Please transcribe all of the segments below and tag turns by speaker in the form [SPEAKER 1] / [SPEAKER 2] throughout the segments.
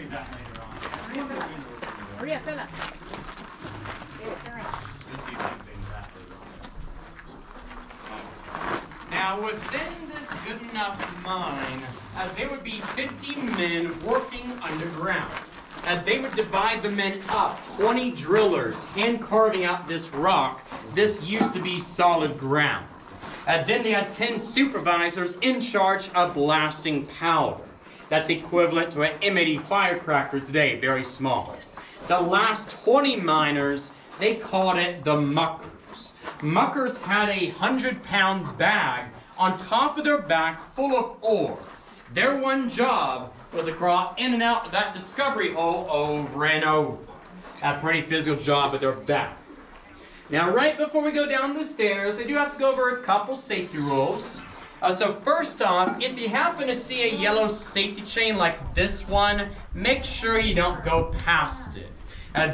[SPEAKER 1] you that later on.
[SPEAKER 2] Hurry up, fella.
[SPEAKER 1] You'll see that thing that later on. Now, within this good enough mine, there would be 50 men working underground. They would divide the men up, 20 drillers, hand carving out this rock. This used to be solid ground. Then they had 10 supervisors in charge of blasting powder. That's equivalent to an M80 firecracker today, very small. The last 20 miners, they called it the muckers. Muckers had a 100-pound bag on top of their back full of ore. Their one job was to crawl in and out of that discovery hole over and over. A pretty physical job with their back. Now, right before we go down the stairs, I do have to go over a couple safety rules. So first off, if you happen to see a yellow safety chain like this one, make sure you don't go past it.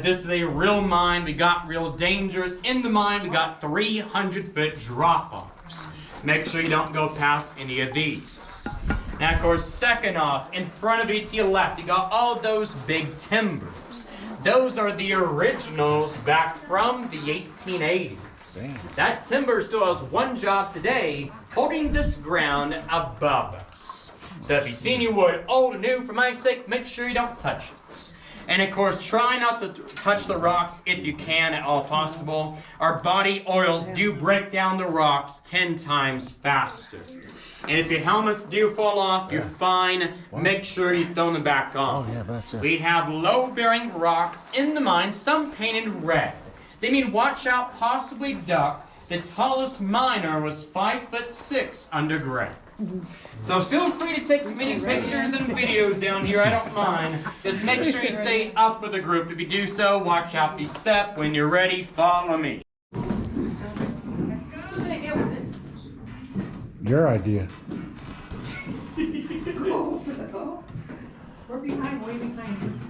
[SPEAKER 1] This is a real mine. We got real dangers. In the mine, we got 300-foot drop-offs. Make sure you don't go past any of these. Now, of course, second off, in front of you to your left, you got all those big timbers. Those are the originals back from the 1880s. Dang. That timber still has one job today, holding this ground above us. So if you see any wood, old or new, for my sake, make sure you don't touch it. And of course, try not to touch the rocks if you can at all possible. Our body oils do break down the rocks 10 times faster. And if your helmets do fall off, you're fine. Make sure you throw them back on.
[SPEAKER 3] Oh, yeah, that's it.
[SPEAKER 1] We have low-bearing rocks in the mine, some painted red. They mean watch out, possibly duck. The tallest miner was 5'6" underground. So feel free to take as many pictures and videos down here, I don't mind. Just make sure you stay up with the group. If you do so, watch out the step. When you're ready, follow me.
[SPEAKER 3] Your idea.
[SPEAKER 2] We're behind, way behind.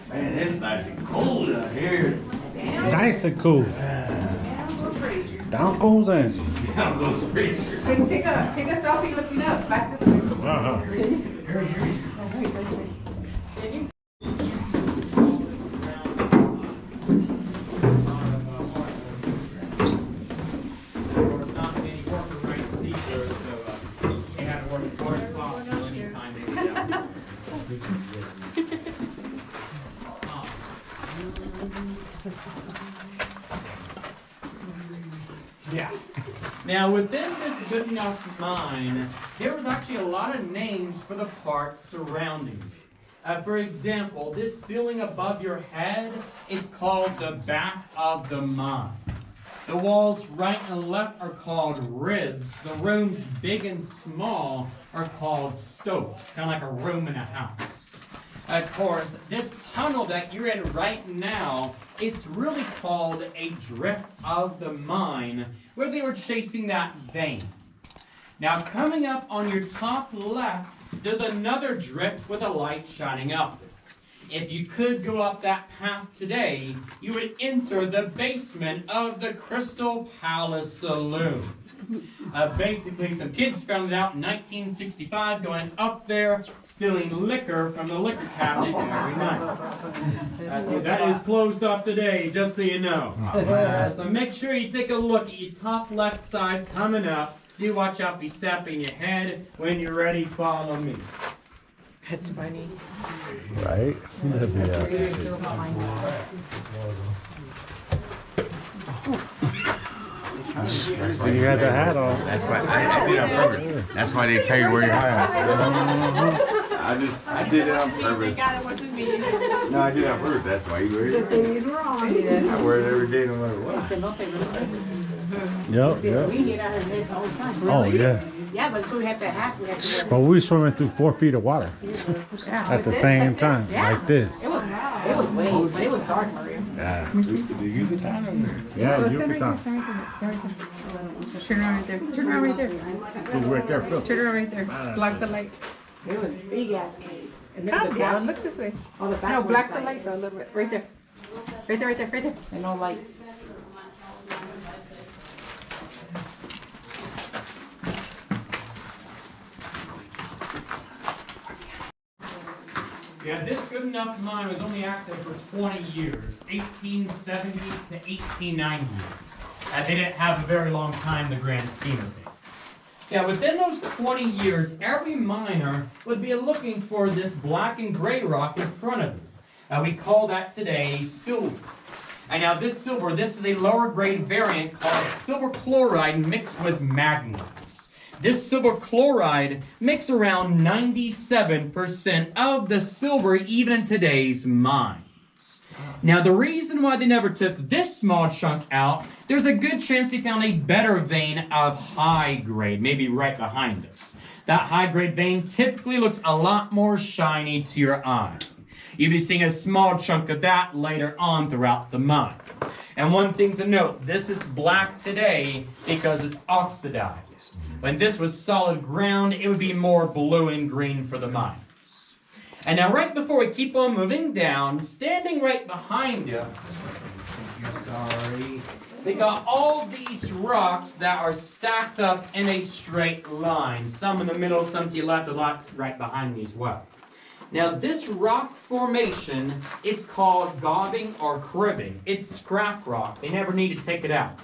[SPEAKER 4] Man, it's nice and cold out here.
[SPEAKER 3] Nice and cool. Down goes Angie.
[SPEAKER 4] Down goes Frazier.
[SPEAKER 2] Hey, take a selfie looking up. Back this way.
[SPEAKER 4] Hurry.
[SPEAKER 1] Yeah. Now, within this good enough mine, there was actually a lot of names for the parts surrounding it. For example, this ceiling above your head, it's called the back of the mine. The walls right and left are called ribs. The rooms big and small are called stopes, kind of like a room in a house. Of course, this tunnel that you're in right now, it's really called a drift of the mine, where they were chasing that vein. Now, coming up on your top left, there's another drift with a light shining up. If you could go up that path today, you would enter the basement of the Crystal Palace Saloon. Basically, some kids found it out in 1965, going up there, stealing liquor from the liquor cabinet every night. So that is closed off today, just so you know. So make sure you take a look at your top left side coming up. Do watch out for stepping your head. When you're ready, follow me.
[SPEAKER 2] That's funny.
[SPEAKER 3] Right? That'd be That's why you had the hat on.
[SPEAKER 4] That's why I did it on purpose. That's why they tell you where your hat at. I did it on purpose.
[SPEAKER 2] it wasn't me.
[SPEAKER 4] No, I did it on purpose. That's why you wear it.
[SPEAKER 2] These were on.
[SPEAKER 4] I wear it every day no matter what.
[SPEAKER 3] Yep.
[SPEAKER 2] We get our heads all the time.
[SPEAKER 3] Oh, yeah.
[SPEAKER 2] Yeah, but so we have to have, we have to wear.
[SPEAKER 3] But we were swimming through 4 feet of water at the same time, like this.
[SPEAKER 2] It was way, it was dark, Maria.
[SPEAKER 3] Yeah.
[SPEAKER 4] The Yucatan over there.
[SPEAKER 3] Yeah,
[SPEAKER 2] Stand
[SPEAKER 3] Yucatan.
[SPEAKER 2] right there, stand right there. Turn around right there. Turn around right there.
[SPEAKER 3] Right there, Phil.
[SPEAKER 2] Turn around right there. Block the light. It was big ass caves. And then the bats. Look this way. Oh, the bats. No, block the light though, a little bit. Right there. Right there, right there, right there. And no lights.
[SPEAKER 1] Yeah, this good enough mine was only active for 20 years, 1870 to 1890 years. They didn't have a very long time in the grand scheme of things. Yeah, within those 20 years, every miner would be looking for this black and gray rock in front of them. We call that today silver. And now this silver, this is a lower grade variant called silver chloride mixed with manganese. This silver chloride makes around 97% of the silver even in today's mines. Now the reason why they never took this small chunk out, there's a good chance they found a better vein of high grade, maybe right behind us. That high grade vein typically looks a lot more shiny to your eye. You'll be seeing a small chunk of that later on throughout the mine. And one thing to note, this is black today because it's oxidized. When this was solid ground, it would be more blue and green for the mines. And now right before we keep on moving down, standing right behind you, we got all these rocks that are stacked up in a straight line. Some in the middle, some to your left, a lot right behind me as well. Now this rock formation, it's called gobbing or cribbing. It's scrap rock. They never need to take it out.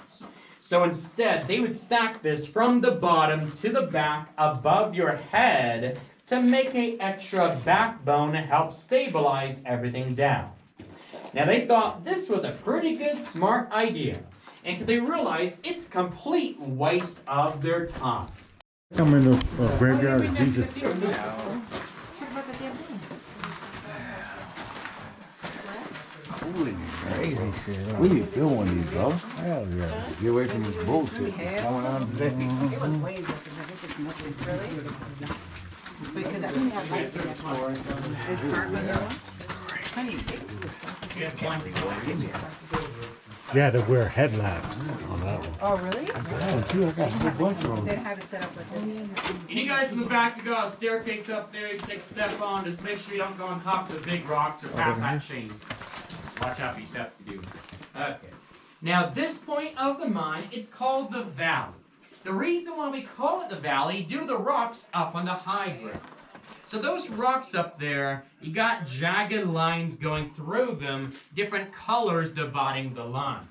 [SPEAKER 1] So instead, they would stack this from the bottom to the back above your head to make an extra backbone to help stabilize everything down. Now they thought this was a pretty good, smart idea, until they realized it's a complete waste of their time.
[SPEAKER 3] Come in the graveyard of Jesus.
[SPEAKER 4] Holy crazy shit. We need to build one of these, bro.
[SPEAKER 3] Hell yeah.
[SPEAKER 4] Get away from this bullshit going on today.
[SPEAKER 2] It was way worse than this. It's nothing. Really? Because I didn't have lights in that car. It's dark on that one? Honey,
[SPEAKER 3] You had to wear headlamps on that one.
[SPEAKER 2] oh, really?
[SPEAKER 3] Oh, dude, I got a whole bunch of
[SPEAKER 2] They
[SPEAKER 3] them.
[SPEAKER 2] didn't have it set up with this.
[SPEAKER 1] And you guys in the back, you got a staircase up there, you can take a step on, just make sure you don't go on top of the big rocks or past that chain. Watch out for your steps if you do. Okay. Now this point of the mine, it's called the valley. The reason why we call it the valley, due to the rocks up on the high ground. So those rocks up there, you got jagged lines going through them, different colors dividing the lines.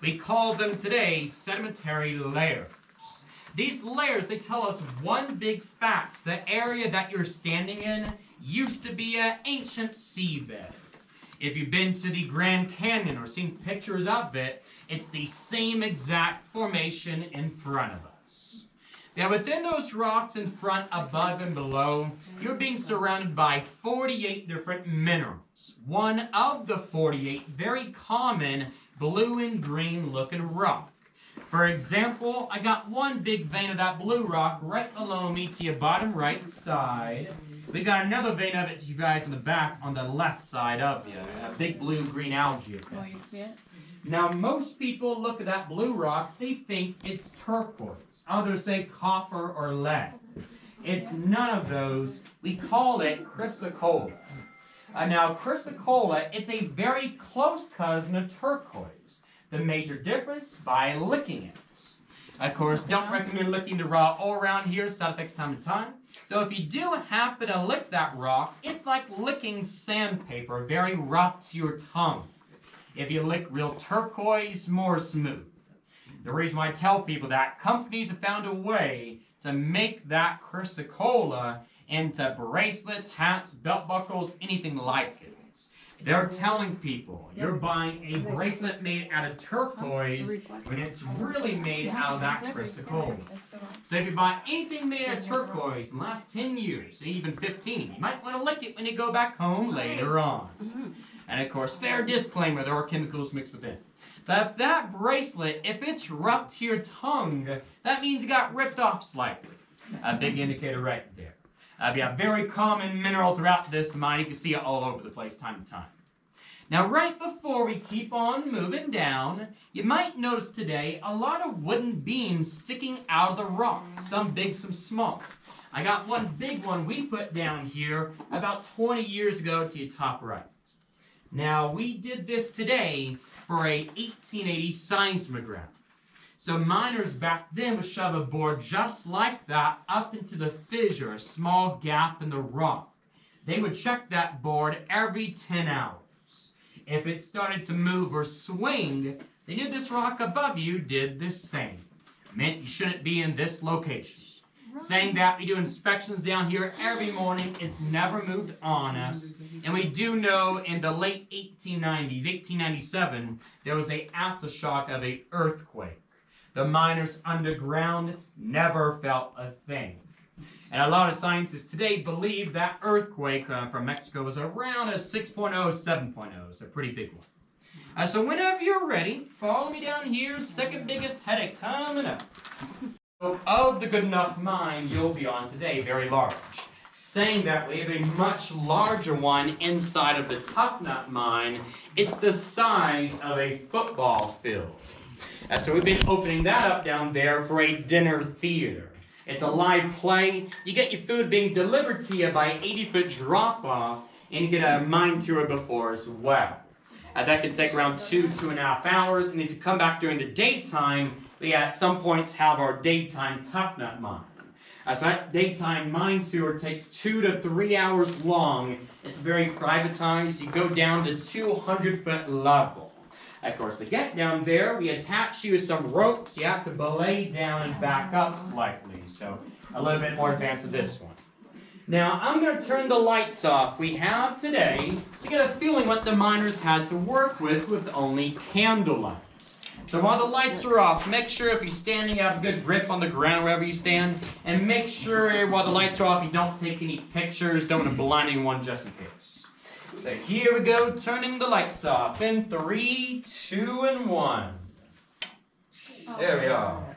[SPEAKER 1] We call them today sedimentary layers. These layers, they tell us one big fact. The area that you're standing in used to be an ancient seabed. If you've been to the Grand Canyon or seen pictures of it, it's the same exact formation in front of us. Now within those rocks in front, above, and below, you're being surrounded by 48 different minerals. One of the 48 very common blue and green looking rock. For example, I got one big vein of that blue rock right below me to your bottom right side. We got another vein of it to you guys in the back on the left side of you. A big blue-green algae.
[SPEAKER 2] Oh, you see it?
[SPEAKER 1] Now, most people look at that blue rock, they think it's turquoise. Others say copper or lead. It's none of those. We call it chrysocolla. Now, chrysocolla, it's a very close cousin of turquoise. The major difference, by licking it. Of course, don't recommend licking the rock all around here, side effects time to time. Though if you do happen to lick that rock, it's like licking sandpaper, very rough to your tongue. If you lick real turquoise, more smooth. The reason why I tell people that, companies have found a way to make that chrysocolla into bracelets, hats, belt buckles, anything like it. They're telling people you're buying a bracelet made out of turquoise when it's really made out of that chrysocolla. So if you buy anything made out of turquoise in the last 10 years, even 15, you might want to lick it when you go back home later on. And of course, fair disclaimer, there are chemicals mixed with it. But if that bracelet, if it's rough to your tongue, that means it got ripped off slightly. A big indicator right there. Yeah, very common mineral throughout this mine. You can see it all over the place time to time. Now, right before we keep on moving down, you might notice today a lot of wooden beams sticking out of the rock. Some big, some small. I got one big one we put down here about 20 years ago to your top right. Now, we did this today for a 1880 seismograph. So miners back then would shove a board just like that up into the fissure, a small gap in the rock. they would check that board every 10 hours. If it started to move or swing, they knew this rock above you did the same. It meant you shouldn't be in this location. Saying that, we do inspections down here every morning. It's never moved on us. And we do know in the late 1890s, 1897, there was an aftershock of an earthquake. The miners underground never felt a thing. And a lot of scientists today believe that earthquake from Mexico was around a 6.0, 7.0, so a pretty big one. So whenever you're ready, follow me down here. Second biggest headache coming up. Of the Good Enough mine you'll be on today, very large. Saying that we have a much larger one inside of the Tough Nut mine. It's the size of a football field. So we've been opening that up down there for a dinner theater. It's a live play. You get your food being delivered to you by 80-foot drop-off, and you get a mine tour before as well. That can take around 2.5 hours, and if you come back during the daytime, we at some points have our daytime Tough Nut mine. So that daytime mine tour takes 2 to 3 hours long. It's very privatized. You go down to 200-foot level. Of course, to get down there, we attach you with some ropes. You have to belay down and back up slightly. So a little bit more advanced of this one. Now, I'm going to turn the lights off we have today to get a feeling what the miners had to work with only candlelight. So while the lights are off, make sure if you're standing, you have a good grip on the ground wherever you stand. And make sure while the lights are off, you don't take any pictures. Don't want to blind anyone just in case. So here we go, turning the lights off in 3, 2, and 1. There we are.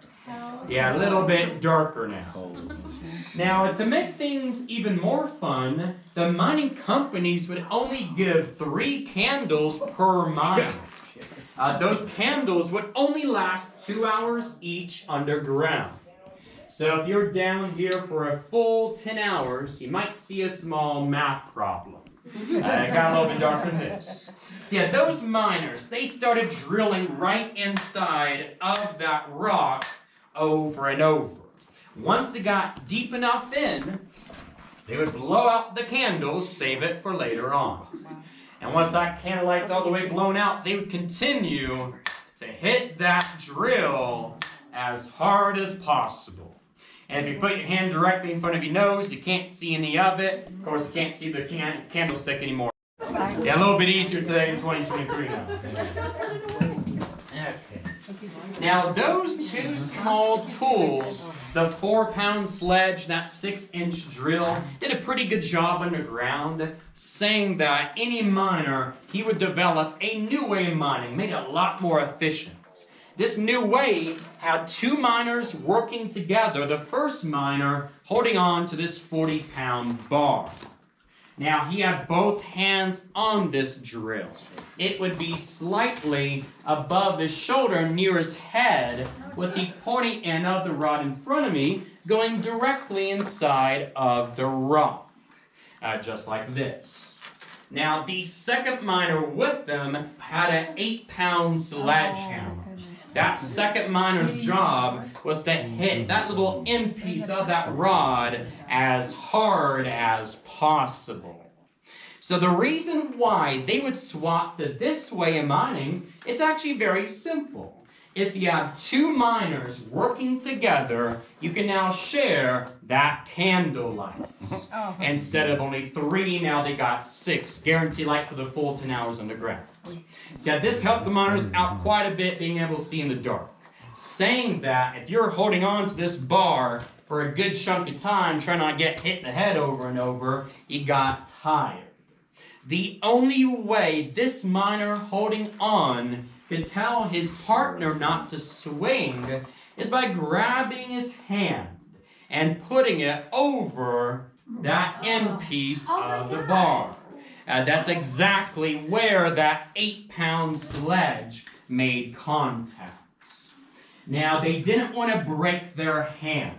[SPEAKER 1] Yeah, a little bit darker now. Now, to make things even more fun, the mining companies would only give 3 candles per mine. Those candles would only last 2 hours each underground. So if you're down here for a full 10 hours, you might see a small math problem. It got a little bit darker than this. So yeah, those miners, they started drilling right inside of that rock over and over. Once it got deep enough in, they would blow out the candles, save it for later on. And once that candlelight's all the way blown out, they would continue to hit that drill as hard as possible. And if you put your hand directly in front of your nose, you can't see any of it. Of course, you can't see the candlestick anymore. Yeah, a little bit easier today in 2023 now. Okay. Now, those 2 small tools, the 4-pound sledge, that 6-inch drill, did a pretty good job underground, saying that any miner, he would develop a new way of mining, made it a lot more efficient. This new way had 2 miners working together, the first miner holding on to this 40-pound bar. Now, he had both hands on this drill. It would be slightly above his shoulder near his head, with the pointy end of the rod in front of me going directly inside of the rock, just like this. Now, the second miner with them had an 8-pound sledgehammer. That second miner's job was to hit that little end piece of that rod as hard as possible. So the reason why they would swap to this way of mining, it's actually very simple. If you have 2 miners working together, you can now share that candlelight. Instead of only 3, now they got 6. Guaranteed light for the full 10 hours underground. So this helped the miners out quite a bit, being able to see in the dark. Saying that if you're holding on to this bar for a good chunk of time, trying not to get hit in the head over and over, you got tired. The only way this miner holding on could tell his partner not to swing is by grabbing his hand and putting it over that end piece of the bar. That's exactly where that 8-pound sledge made contact. Now, they didn't want to break their hand,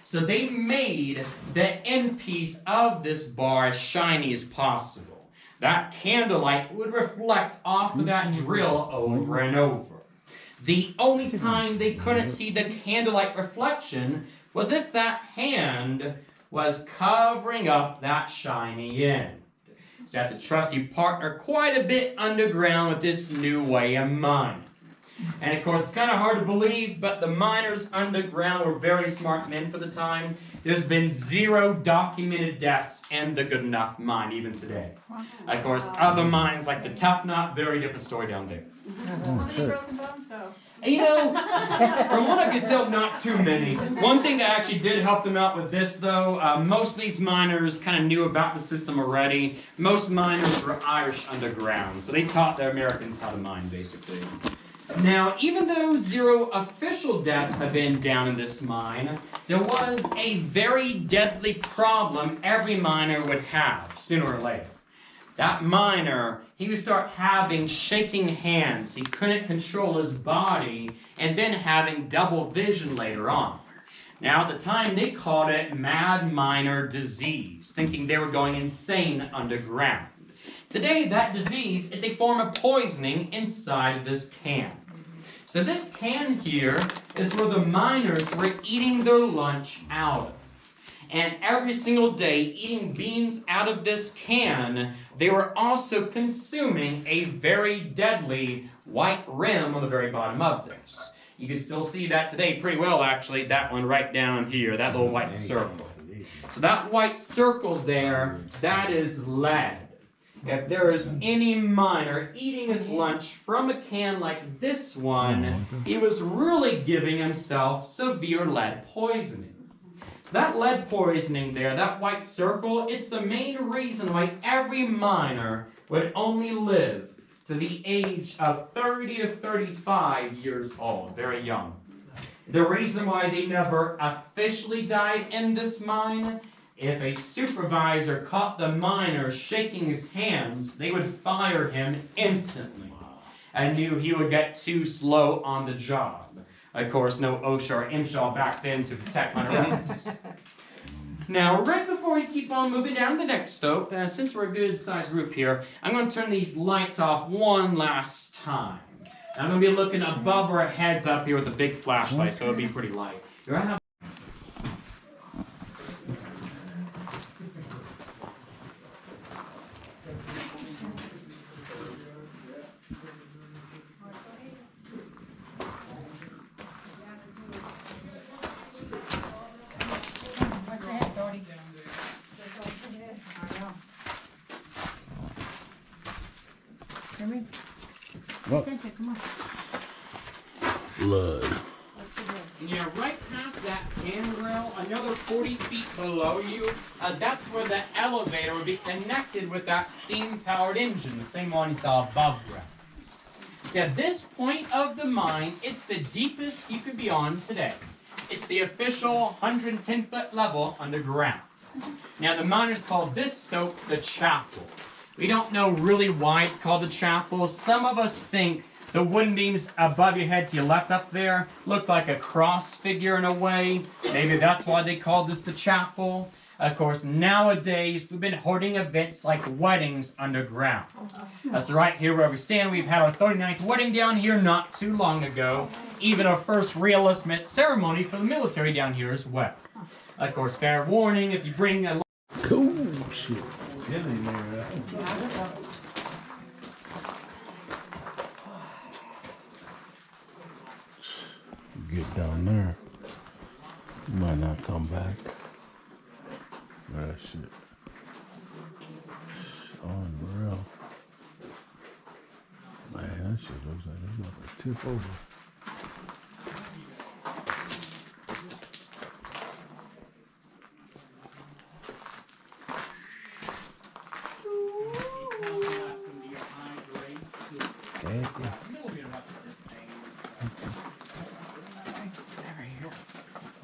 [SPEAKER 1] so they made the end piece of this bar as shiny as possible. That candlelight would reflect off of that drill over and over. The only time they couldn't see the candlelight reflection was if that hand was covering up that shiny end. So you have to trust your partner quite a bit underground with this new way of mining. And of course, it's kind of hard to believe, but the miners underground were very smart men for the time. There's been 0 documented deaths in the Goodenough mine even today. Of course, other mines like the Tough Knot, very different story down there.
[SPEAKER 5] How many broken bones though?
[SPEAKER 1] You know, from what I could tell, not too many. One thing that actually did help them out with this, though, most of these miners kind of knew about the system already. Most miners were Irish underground, so they taught the Americans how to mine, basically. Now, even though 0 official deaths have been down in this mine, there was a very deadly problem every miner would have, sooner or later. That miner, he would start having shaking hands, he couldn't control his body, and then having double vision later on. Now, at the time, they called it mad miner disease, thinking they were going insane underground. Today, that disease, it's a form of poisoning inside of this can. So this can here is where the miners were eating their lunch out of. And every single day, eating beans out of this can, they were also consuming a very deadly white rim on the very bottom of this. You can still see that today pretty well, actually, that one right down here, that little white circle. So that white circle there, that is lead. If there is any miner eating his lunch from a can like this one, he was really giving himself severe lead poisoning. So that lead poisoning there, that white circle, it's the main reason why every miner would only live to the age of 30 to 35 years old, very young. The reason why they never officially died in this mine, if a supervisor caught the miner shaking his hands, they would fire him instantly and knew he would get too slow on the job. Of course, no OSHA or MSHA back then to protect miner rights. Now, right before we keep on moving down to the next stop, since we're a good-sized group here, I'm going to turn these lights off one last time. I'm going to be looking above our heads up here with a big flashlight, so it'll be pretty light. You're right now.
[SPEAKER 4] Blood.
[SPEAKER 1] Yeah, right past that handrail, another 40 feet below you, that's where the elevator would be connected with that steam-powered engine, the same one you saw above ground. See, at this point of the mine, it's the deepest you could be on today. It's the official 110-foot level underground. Now, the miners call this stope the chapel. We don't know really why it's called the chapel. Some of us think the wooden beams above your head to your left up there look like a cross figure in a way. Maybe that's why they called this the chapel. Of course, nowadays, we've been holding events like weddings underground. That's right here where we stand. We've had our 39th wedding down here not too long ago. Even our first real intimate ceremony for the military down here as well. Of course, fair warning, if you bring a...
[SPEAKER 4] Cool shit. Get down there. You might not come back. That shit. Unreal. Man, that shit looks like it's about to tip over.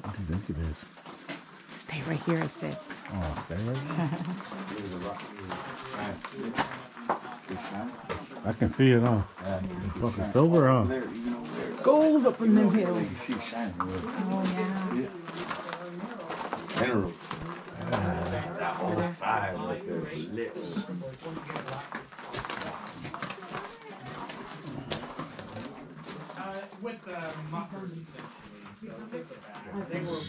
[SPEAKER 4] What do you think it is?
[SPEAKER 2] Stay right here, I said.
[SPEAKER 4] Oh, stay right there. I can see it on. It's fucking silver on.
[SPEAKER 2] Gold up in them hills.
[SPEAKER 4] See it shining.
[SPEAKER 2] Oh, yeah.
[SPEAKER 4] See it? Minerals. That whole side with the lips.
[SPEAKER 1] With the mufflers, essentially. So they were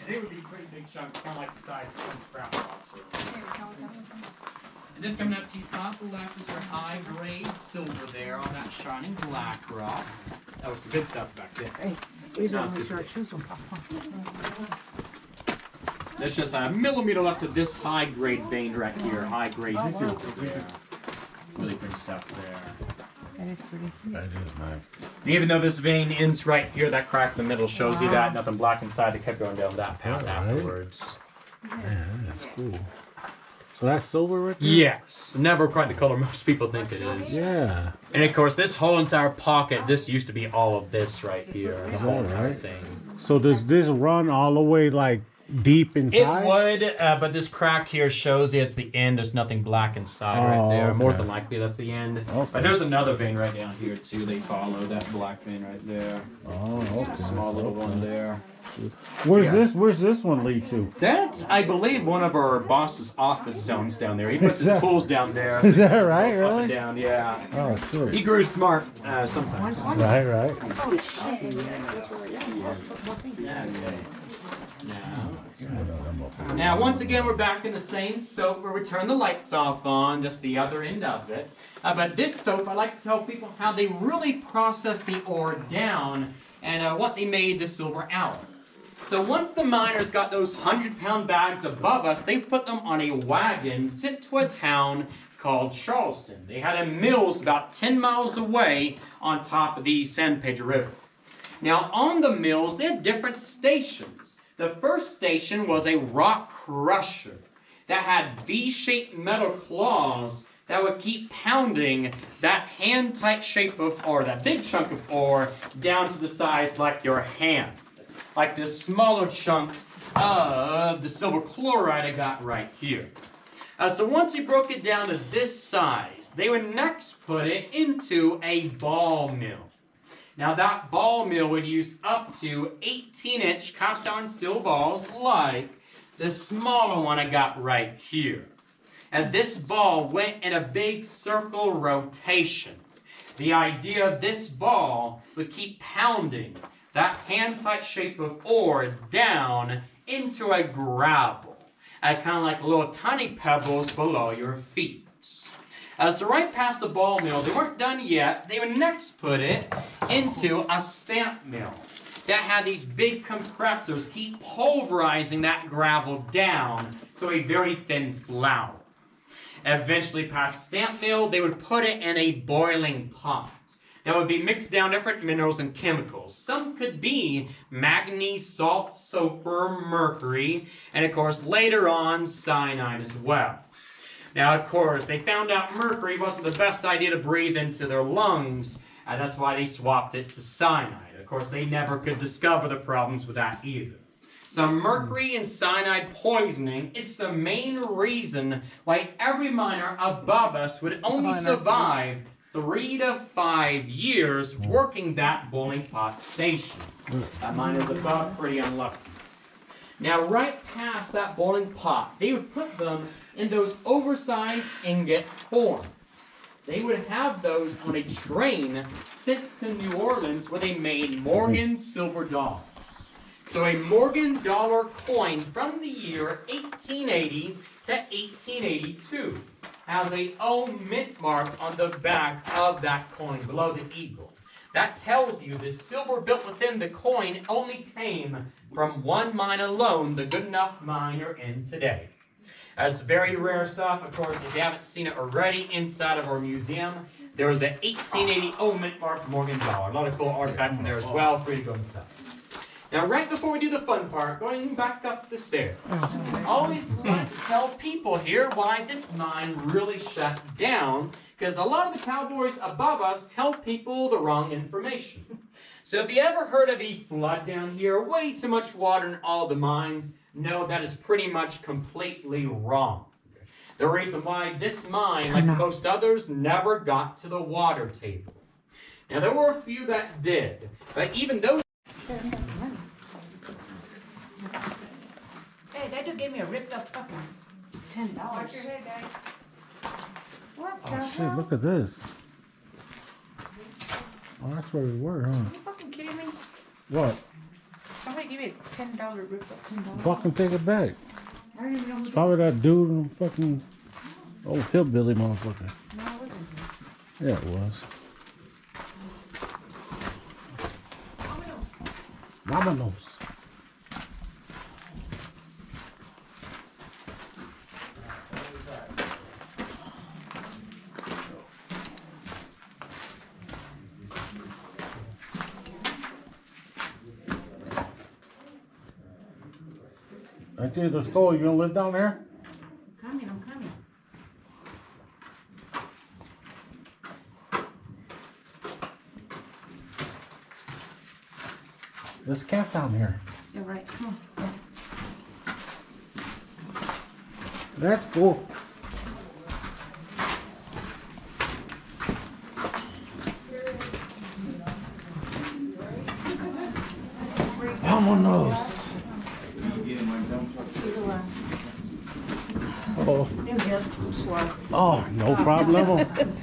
[SPEAKER 1] And they would be pretty big chunks, kind of like the size of some scrap rocks. And just coming up to the top left is our high-grade silver there on that shining black rock. That was the good stuff back then.
[SPEAKER 2] Hey, we don't make sure our shoes don't pop on.
[SPEAKER 1] There's just a millimeter left of this high-grade vein right here, high-grade silver there. Really pretty stuff there.
[SPEAKER 2] That is pretty.
[SPEAKER 3] That is nice.
[SPEAKER 1] And even though this vein ends right here, that crack in the middle shows you that nothing black inside. They kept going down that path afterwards.
[SPEAKER 3] Man, that's cool. So that's silver right there?
[SPEAKER 1] Yes, never quite the color most people think it is.
[SPEAKER 3] Yeah.
[SPEAKER 1] And of course, this whole entire pocket, this used to be all of this right here. The whole entire
[SPEAKER 3] right?
[SPEAKER 1] thing.
[SPEAKER 3] So does this run all the way like deep inside?
[SPEAKER 1] It would, but this crack here shows you it's the end. There's nothing black inside right there.
[SPEAKER 3] okay.
[SPEAKER 1] More than likely, that's the end.
[SPEAKER 3] Okay.
[SPEAKER 1] But there's another vein right down here too. They follow that black vein right there.
[SPEAKER 3] Oh, okay.
[SPEAKER 1] A small little one there.
[SPEAKER 3] Where's this one lead to?
[SPEAKER 1] That's, I believe, one of our boss's office zones down there. He puts his tools down there.
[SPEAKER 3] Is that right?
[SPEAKER 1] Up
[SPEAKER 3] Really?
[SPEAKER 1] and down, yeah.
[SPEAKER 3] Oh, shit.
[SPEAKER 1] He grew smart sometimes.
[SPEAKER 3] Right.
[SPEAKER 2] Holy shit.
[SPEAKER 1] Now, once again, we're back in the same stove where we turn the lights off on, just the other end of it. But this stove, I like to tell people how they really process the ore down and what they made the silver out of. So once the miners got those 100-pound bags above us, they put them on a wagon sent to a town called Charleston. They had a mills about 10 miles away on top of the San Pedro River. Now, on the mills, they had different stations. The first station was a rock crusher that had V-shaped metal claws that would keep pounding that hand-tight shape of ore, that big chunk of ore, down to the size like your hand. Like this smaller chunk of the silver chloride I got right here. So once you broke it down to this size, they would next put it into a ball mill. Now that ball mill would use up to 18-inch cast iron steel balls like the smaller one I got right here. And this ball went in a big circle rotation. The idea of this ball would keep pounding that hand-tight shape of ore down into a gravel, kind of like little tiny pebbles below your feet. So right past the ball mill, they weren't done yet. They would next put it into a stamp mill that had these big compressors keep pulverizing that gravel down to a very thin flour. Eventually past the stamp mill, they would put it in a boiling pot that would be mixed down different minerals and chemicals. Some could be manganese, salt, sulfur, mercury, and of course later on cyanide as well. Now of course they found out mercury wasn't the best idea to breathe into their lungs, and that's why they swapped it to cyanide. Of course they never could discover the problems with that either. So mercury and cyanide poisoning, it's the main reason why every miner above us would only survive 3 to 5 years working that boiling pot station. That miners above, pretty unlucky. Now right past that boiling pot, they would put them in those oversized ingot forms. They would have those on a train sent to New Orleans where they made Morgan silver dollars. So a Morgan dollar coin from the year 1880 to 1882 has a O mint mark on the back of that coin below the eagle. That tells you the silver built within the coin only came from one mine alone, the Goodenough mine you're in today. It's very rare stuff. Of course, if you haven't seen it already inside of our museum, there was an 1880 O mint mark Morgan dollar. A lot of cool artifacts in there as well for you to go inside. Now, right before we do the fun part, going back up the stairs, I always like to tell people here why this mine really shut down, because a lot of the cowboys above us tell people the wrong information. So if you ever heard of a flood down here, way too much water in all the mines, no, that is pretty much completely wrong. The reason why this mine, like most others, never got to the water table. Now, there were a few that did, but even those...
[SPEAKER 2] Hey, that dude gave me a ripped up fucking $10.
[SPEAKER 5] Watch your head, guys.
[SPEAKER 2] What the
[SPEAKER 3] Oh shit,
[SPEAKER 2] hell?
[SPEAKER 3] look at this. Oh, that's where we were, huh?
[SPEAKER 2] Are you fucking kidding me?
[SPEAKER 3] What?
[SPEAKER 2] Somebody gave me get $10 ripped up $10.
[SPEAKER 3] Fucking take it back.
[SPEAKER 2] I don't even know who
[SPEAKER 3] It's probably that dude in fucking old hillbilly motherfucker.
[SPEAKER 2] No, it wasn't.
[SPEAKER 3] Yeah, it was. Vámonos. I tell you the school, you gonna live down there?
[SPEAKER 2] I'm coming.
[SPEAKER 3] Let's camp down here.
[SPEAKER 2] You're right. Come on.
[SPEAKER 3] That's cool. Vámonos. Oh,
[SPEAKER 2] There we go. I'm slow.
[SPEAKER 3] oh, no problem.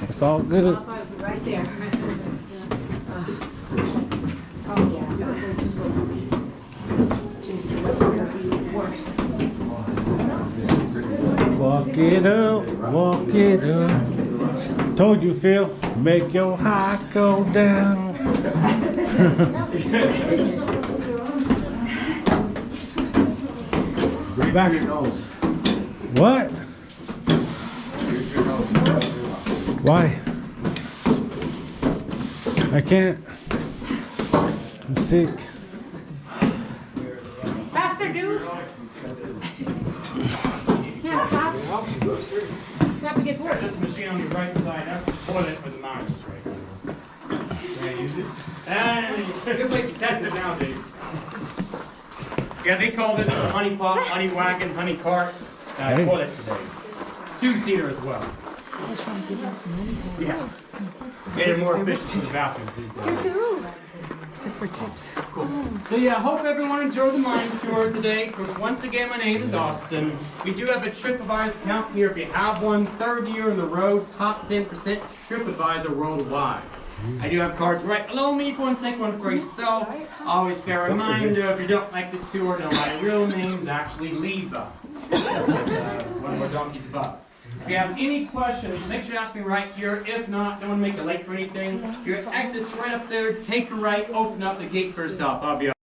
[SPEAKER 3] It's all good.
[SPEAKER 2] Right there. Oh, yeah. It just looked at me. Jeez, it wasn't gonna be worse.
[SPEAKER 3] Walk it up, walk it up. Told you, Phil, make your heart go down. Back your nose. What? Why? I can't. I'm sick.
[SPEAKER 2] Faster, dude. Can't stop. Stop, it gets worse.
[SPEAKER 1] This machine on the right side, that's the toilet for the mouse right there. Yeah, use it. And good place to test this nowadays. Yeah, they call this a honey pot, honey wagon, honey cart
[SPEAKER 3] Hey.
[SPEAKER 1] toilet today. Two-seater as well.
[SPEAKER 2] I was trying to give him some money.
[SPEAKER 1] Yeah. They're more efficient in the bathrooms these days.
[SPEAKER 2] This is for tips.
[SPEAKER 1] So yeah, I hope everyone enjoyed the mine tour today. Because once again, my name is Austin. We do have a TripAdvisor account here. If you have one, third year in the row, top 10% TripAdvisor worldwide. I do have cards right below me if you want to take one for yourself. Always fair reminder, if you don't like the tour, know my real name's actually Leva. One more donkey's butt. If you have any questions, make sure to ask me right here. If not, don't want to make it late for anything. Your exit's right up there. Take a right, open up the gate for yourself. I'll be